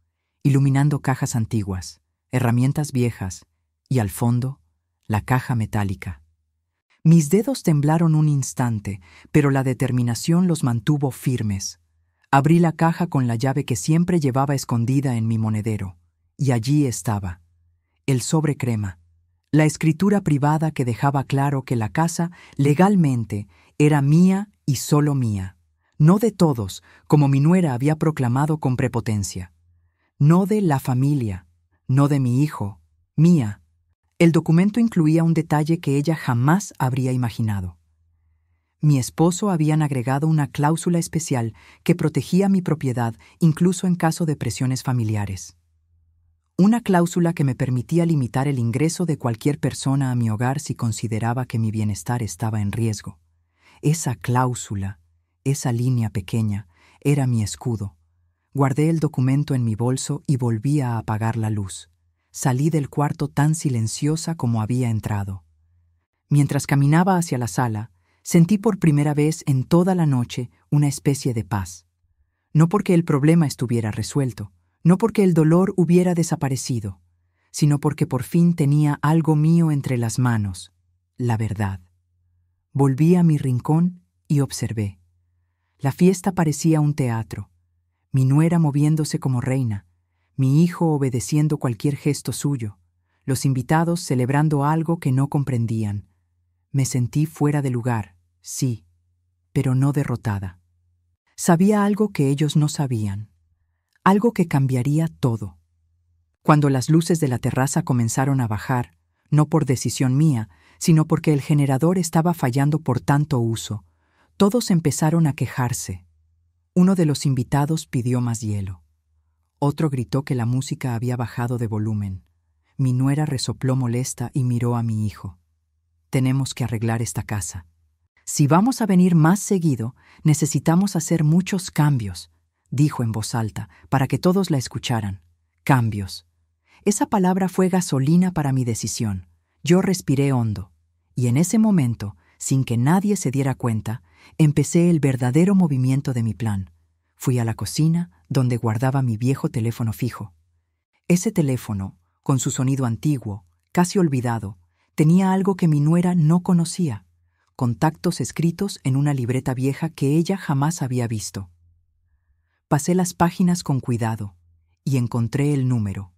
iluminando cajas antiguas, herramientas viejas y, al fondo, la caja metálica. Mis dedos temblaron un instante, pero la determinación los mantuvo firmes. Abrí la caja con la llave que siempre llevaba escondida en mi monedero, y allí estaba, el sobre crema, la escritura privada que dejaba claro que la casa, legalmente, era mía y solo mía, no de todos, como mi nuera había proclamado con prepotencia. No de la familia, no de mi hijo, mía. El documento incluía un detalle que ella jamás habría imaginado. Mi esposo habían agregado una cláusula especial que protegía mi propiedad incluso en caso de presiones familiares. Una cláusula que me permitía limitar el ingreso de cualquier persona a mi hogar si consideraba que mi bienestar estaba en riesgo. Esa cláusula, esa línea pequeña, era mi escudo. Guardé el documento en mi bolso y volví a apagar la luz. Salí del cuarto tan silenciosa como había entrado. Mientras caminaba hacia la sala, sentí por primera vez en toda la noche una especie de paz. No porque el problema estuviera resuelto, no porque el dolor hubiera desaparecido, sino porque por fin tenía algo mío entre las manos, la verdad. Volví a mi rincón y observé. La fiesta parecía un teatro. Mi nuera moviéndose como reina, mi hijo obedeciendo cualquier gesto suyo, los invitados celebrando algo que no comprendían. Me sentí fuera de lugar, sí, pero no derrotada. Sabía algo que ellos no sabían, algo que cambiaría todo. Cuando las luces de la terraza comenzaron a bajar, no por decisión mía, sino porque el generador estaba fallando por tanto uso, todos empezaron a quejarse. Uno de los invitados pidió más hielo. Otro gritó que la música había bajado de volumen. Mi nuera resopló molesta y miró a mi hijo. «Tenemos que arreglar esta casa. Si vamos a venir más seguido, necesitamos hacer muchos cambios», dijo en voz alta, para que todos la escucharan. Cambios. Esa palabra fue gasolina para mi decisión. Yo respiré hondo, y en ese momento, sin que nadie se diera cuenta, empecé el verdadero movimiento de mi plan. Fui a la cocina, donde guardaba mi viejo teléfono fijo. Ese teléfono, con su sonido antiguo, casi olvidado, tenía algo que mi nuera no conocía: contactos escritos en una libreta vieja que ella jamás había visto. Pasé las páginas con cuidado, y encontré el número.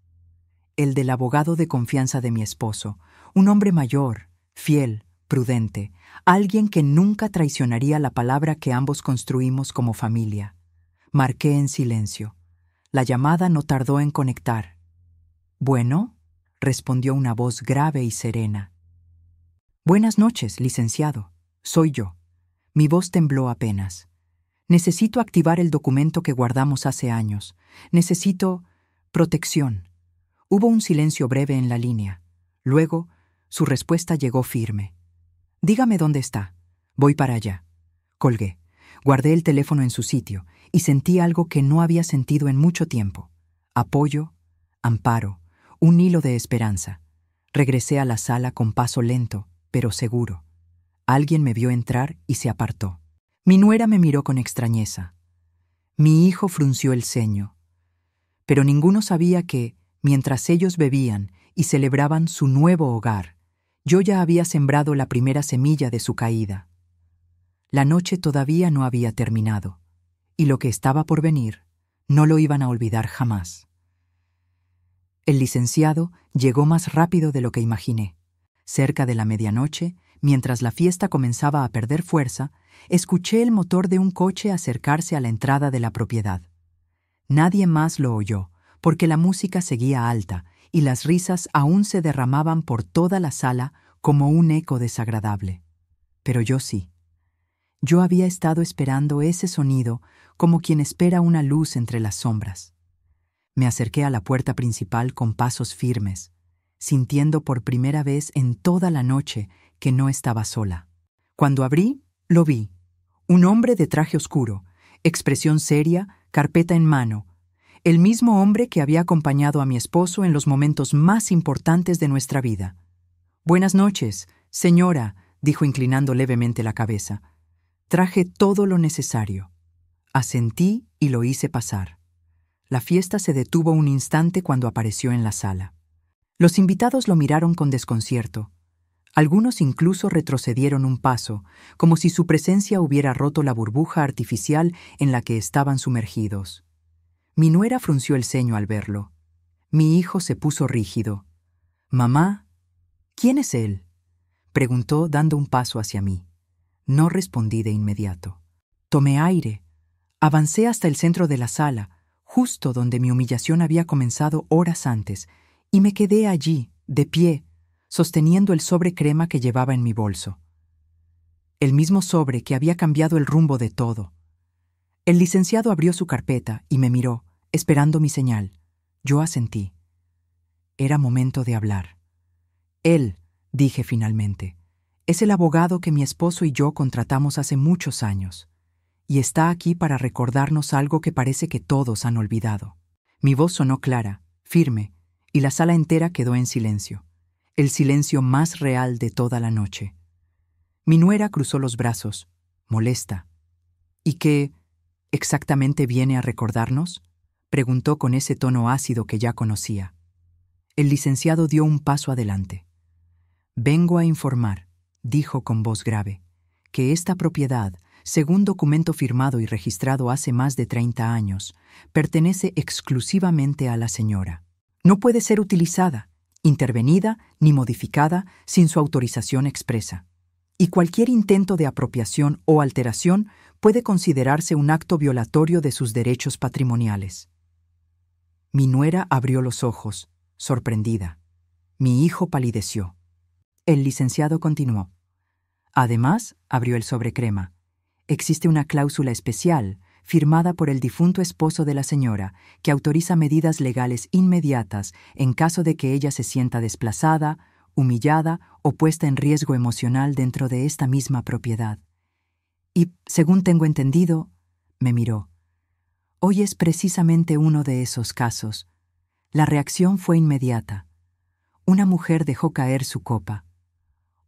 El del abogado de confianza de mi esposo, un hombre mayor, fiel, prudente, alguien que nunca traicionaría la palabra que ambos construimos como familia. Marqué en silencio. La llamada no tardó en conectar. «Bueno», respondió una voz grave y serena. «Buenas noches, licenciado. Soy yo». Mi voz tembló apenas. «Necesito activar el documento que guardamos hace años. Necesito protección». Hubo un silencio breve en la línea. Luego, su respuesta llegó firme. «Dígame dónde está. Voy para allá». Colgué. Guardé el teléfono en su sitio y sentí algo que no había sentido en mucho tiempo. Apoyo, amparo, un hilo de esperanza. Regresé a la sala con paso lento, pero seguro. Alguien me vio entrar y se apartó. Mi nuera me miró con extrañeza. Mi hijo frunció el ceño. Pero ninguno sabía que, mientras ellos bebían y celebraban su nuevo hogar, yo ya había sembrado la primera semilla de su caída. La noche todavía no había terminado, y lo que estaba por venir no lo iban a olvidar jamás. El licenciado llegó más rápido de lo que imaginé. Cerca de la medianoche, mientras la fiesta comenzaba a perder fuerza, escuché el motor de un coche acercarse a la entrada de la propiedad. Nadie más lo oyó, porque la música seguía alta y las risas aún se derramaban por toda la sala como un eco desagradable. Pero yo sí. Yo había estado esperando ese sonido como quien espera una luz entre las sombras. Me acerqué a la puerta principal con pasos firmes, sintiendo por primera vez en toda la noche que no estaba sola. Cuando abrí, lo vi. Un hombre de traje oscuro, expresión seria, carpeta en mano. El mismo hombre que había acompañado a mi esposo en los momentos más importantes de nuestra vida. «Buenas noches, señora», dijo inclinando levemente la cabeza. Traje todo lo necesario. Asentí y lo hice pasar. La fiesta se detuvo un instante cuando apareció en la sala. Los invitados lo miraron con desconcierto. Algunos incluso retrocedieron un paso, como si su presencia hubiera roto la burbuja artificial en la que estaban sumergidos. Mi nuera frunció el ceño al verlo. Mi hijo se puso rígido. «Mamá, ¿quién es él?», preguntó dando un paso hacia mí. No respondí de inmediato. Tomé aire. Avancé hasta el centro de la sala, justo donde mi humillación había comenzado horas antes, y me quedé allí, de pie, sosteniendo el sobre crema que llevaba en mi bolso. El mismo sobre que había cambiado el rumbo de todo. El licenciado abrió su carpeta y me miró, esperando mi señal. Yo asentí. Era momento de hablar. «Él», dije finalmente, «es el abogado que mi esposo y yo contratamos hace muchos años, y está aquí para recordarnos algo que parece que todos han olvidado». Mi voz sonó clara, firme, y la sala entera quedó en silencio, el silencio más real de toda la noche. Mi nuera cruzó los brazos, molesta. «¿Y qué exactamente viene a recordarnos?», preguntó con ese tono ácido que ya conocía. El licenciado dio un paso adelante. «Vengo a informar», dijo con voz grave, «que esta propiedad, según documento firmado y registrado hace más de 30 años, pertenece exclusivamente a la señora. No puede ser utilizada, intervenida ni modificada sin su autorización expresa. Y cualquier intento de apropiación o alteración puede considerarse un acto violatorio de sus derechos patrimoniales». Mi nuera abrió los ojos, sorprendida. Mi hijo palideció. El licenciado continuó. «Además», abrió el sobre crema, «existe una cláusula especial, firmada por el difunto esposo de la señora, que autoriza medidas legales inmediatas en caso de que ella se sienta desplazada, humillada o puesta en riesgo emocional dentro de esta misma propiedad. Y, según tengo entendido», me miró, «hoy es precisamente uno de esos casos». La reacción fue inmediata. Una mujer dejó caer su copa.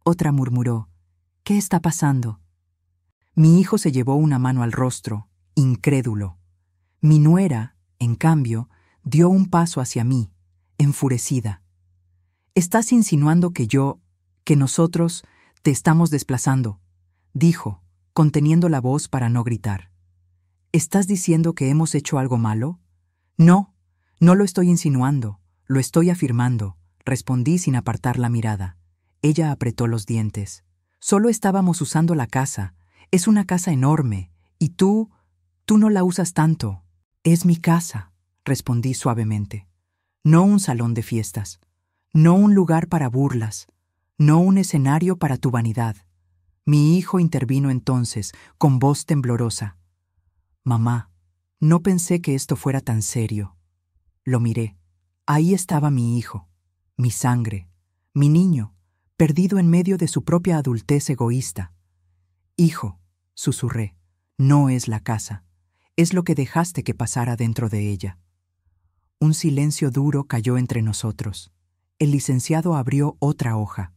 Otra murmuró, «¿Qué está pasando?». Mi hijo se llevó una mano al rostro, incrédulo. Mi nuera, en cambio, dio un paso hacia mí, enfurecida. «Estás insinuando que nosotros, te estamos desplazando», dijo, conteniendo la voz para no gritar. «¿Estás diciendo que hemos hecho algo malo?». «No, No lo estoy insinuando, lo estoy afirmando, respondí sin apartar la mirada. Ella apretó los dientes. Solo estábamos usando la casa. Es una casa enorme, y tú no la usas tanto. Es mi casa, respondí suavemente. No un salón de fiestas, no un lugar para burlas, no un escenario para tu vanidad. Mi hijo intervino entonces, con voz temblorosa. Mamá, no pensé que esto fuera tan serio. Lo miré. Ahí estaba mi hijo, mi sangre, mi niño, perdido en medio de su propia adultez egoísta. Hijo, susurré, no es la casa, es lo que dejaste que pasara dentro de ella. Un silencio duro cayó entre nosotros. El licenciado abrió otra hoja.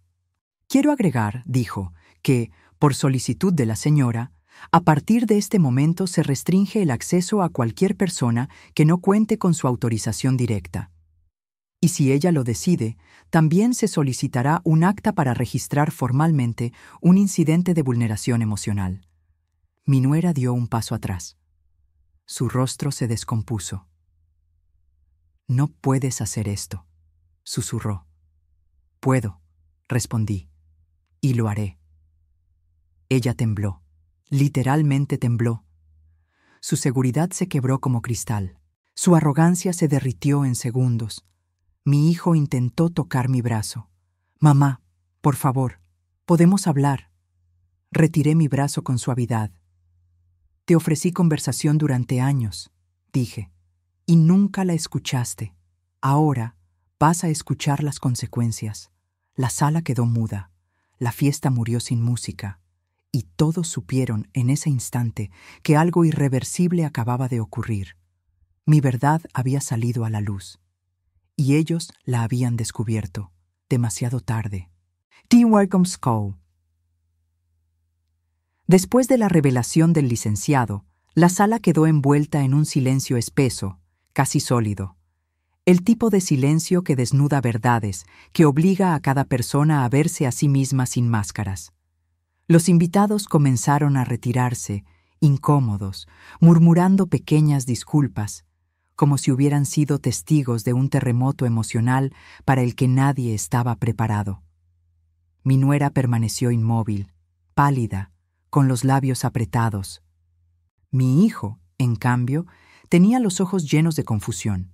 Quiero agregar, dijo, que, por solicitud de la señora, a partir de este momento se restringe el acceso a cualquier persona que no cuente con su autorización directa. Y si ella lo decide, también se solicitará un acta para registrar formalmente un incidente de vulneración emocional. Mi nuera dio un paso atrás. Su rostro se descompuso. No puedes hacer esto, susurró. Puedo, respondí, y lo haré. Ella tembló, literalmente tembló. Su seguridad se quebró como cristal. Su arrogancia se derritió en segundos. Mi hijo intentó tocar mi brazo. Mamá, por favor, podemos hablar. Retiré mi brazo con suavidad. Te ofrecí conversación durante años, dije, y nunca la escuchaste. Ahora vas a escuchar las consecuencias. La sala quedó muda, la fiesta murió sin música, y todos supieron en ese instante que algo irreversible acababa de ocurrir. Mi verdad había salido a la luz. Y ellos la habían descubierto, demasiado tarde. T. Wickham School. Después de la revelación del licenciado, la sala quedó envuelta en un silencio espeso, casi sólido. El tipo de silencio que desnuda verdades, que obliga a cada persona a verse a sí misma sin máscaras. Los invitados comenzaron a retirarse, incómodos, murmurando pequeñas disculpas, como si hubieran sido testigos de un terremoto emocional para el que nadie estaba preparado. Mi nuera permaneció inmóvil, pálida, con los labios apretados. Mi hijo, en cambio, tenía los ojos llenos de confusión.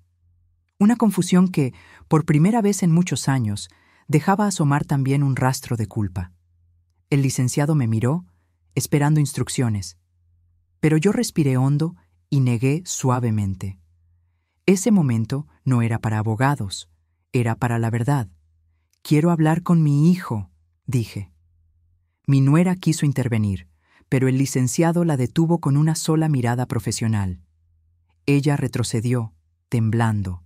Una confusión que, por primera vez en muchos años, dejaba asomar también un rastro de culpa. El licenciado me miró, esperando instrucciones, pero yo respiré hondo y negué suavemente. Ese momento no era para abogados, era para la verdad. Quiero hablar con mi hijo, dije. Mi nuera quiso intervenir, pero el licenciado la detuvo con una sola mirada profesional. Ella retrocedió, temblando.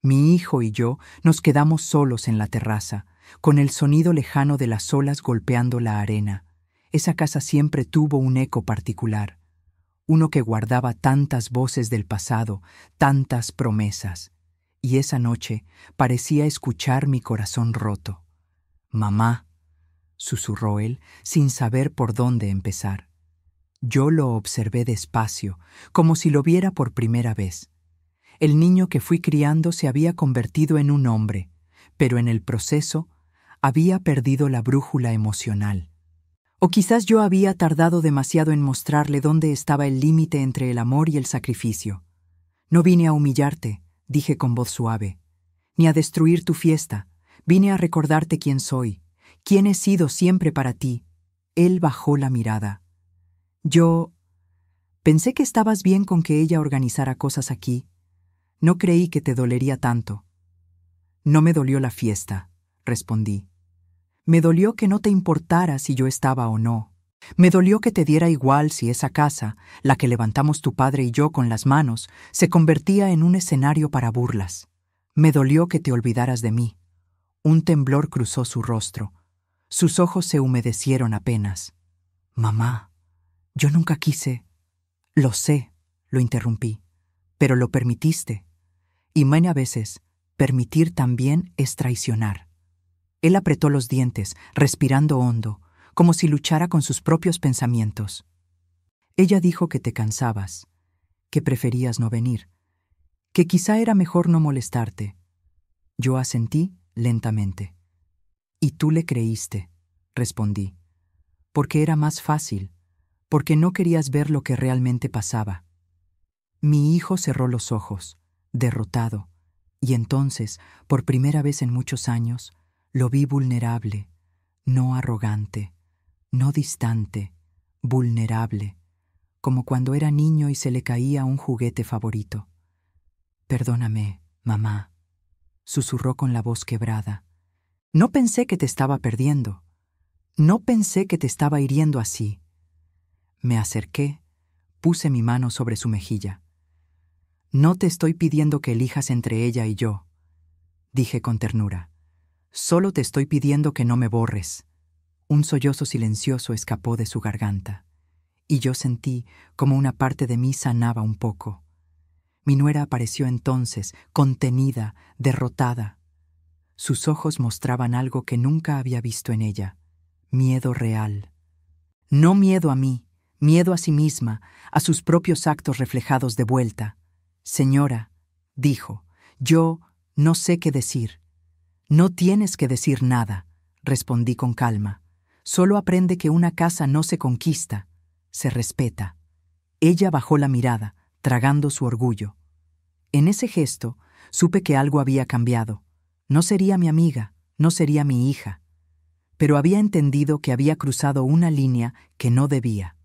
Mi hijo y yo nos quedamos solos en la terraza, con el sonido lejano de las olas golpeando la arena. Esa casa siempre tuvo un eco particular, uno que guardaba tantas voces del pasado, tantas promesas, y esa noche parecía escuchar mi corazón roto. «Mamá», susurró él, sin saber por dónde empezar. Yo lo observé despacio, como si lo viera por primera vez. El niño que fui criando se había convertido en un hombre, pero en el proceso había perdido la brújula emocional. O quizás yo había tardado demasiado en mostrarle dónde estaba el límite entre el amor y el sacrificio. No vine a humillarte, dije con voz suave, ni a destruir tu fiesta. Vine a recordarte quién soy, quién he sido siempre para ti. Él bajó la mirada. Yo pensé que estabas bien con que ella organizara cosas aquí. No creí que te dolería tanto. No me dolió la fiesta, respondí. Me dolió que no te importara si yo estaba o no. Me dolió que te diera igual si esa casa, la que levantamos tu padre y yo con las manos, se convertía en un escenario para burlas. Me dolió que te olvidaras de mí. Un temblor cruzó su rostro. Sus ojos se humedecieron apenas. Mamá, yo nunca quise. Lo sé, lo interrumpí, pero lo permitiste. Y a veces, permitir también es traicionar. Él apretó los dientes, respirando hondo, como si luchara con sus propios pensamientos. Ella dijo que te cansabas, que preferías no venir, que quizá era mejor no molestarte. Yo asentí lentamente. Y tú le creíste, respondí, porque era más fácil, porque no querías ver lo que realmente pasaba. Mi hijo cerró los ojos, derrotado, y entonces, por primera vez en muchos años, lo vi vulnerable, no arrogante, no distante, vulnerable, como cuando era niño y se le caía un juguete favorito. Perdóname, mamá, susurró con la voz quebrada. No pensé que te estaba perdiendo. No pensé que te estaba hiriendo así. Me acerqué, puse mi mano sobre su mejilla. No te estoy pidiendo que elijas entre ella y yo, dije con ternura. Solo te estoy pidiendo que no me borres. Un sollozo silencioso escapó de su garganta, y yo sentí como una parte de mí sanaba un poco. Mi nuera apareció entonces, contenida, derrotada. Sus ojos mostraban algo que nunca había visto en ella, miedo real. No miedo a mí, miedo a sí misma, a sus propios actos reflejados de vuelta. Señora, dijo, yo no sé qué decir. No tienes que decir nada, respondí con calma. Solo aprende que una casa no se conquista, se respeta. Ella bajó la mirada, tragando su orgullo. En ese gesto, supe que algo había cambiado. No sería mi amiga, no sería mi hija. Pero había entendido que había cruzado una línea que no debía.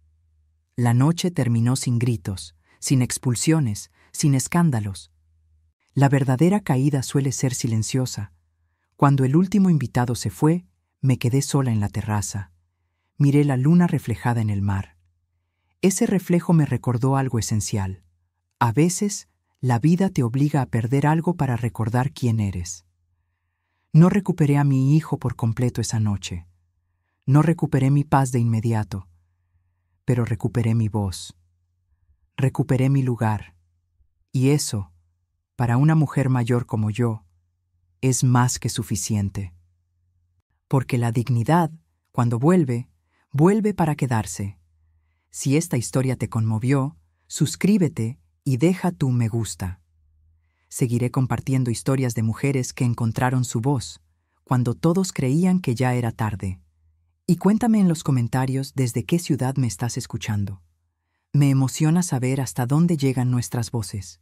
La noche terminó sin gritos, sin expulsiones, sin escándalos. La verdadera caída suele ser silenciosa. Cuando el último invitado se fue, me quedé sola en la terraza. Miré la luna reflejada en el mar. Ese reflejo me recordó algo esencial. A veces, la vida te obliga a perder algo para recordar quién eres. No recuperé a mi hijo por completo esa noche. No recuperé mi paz de inmediato, pero recuperé mi voz. Recuperé mi lugar. Y eso, para una mujer mayor como yo, es más que suficiente. Porque la dignidad, cuando vuelve, vuelve para quedarse. Si esta historia te conmovió, suscríbete y deja tu me gusta. Seguiré compartiendo historias de mujeres que encontraron su voz, cuando todos creían que ya era tarde. Y cuéntame en los comentarios desde qué ciudad me estás escuchando. Me emociona saber hasta dónde llegan nuestras voces.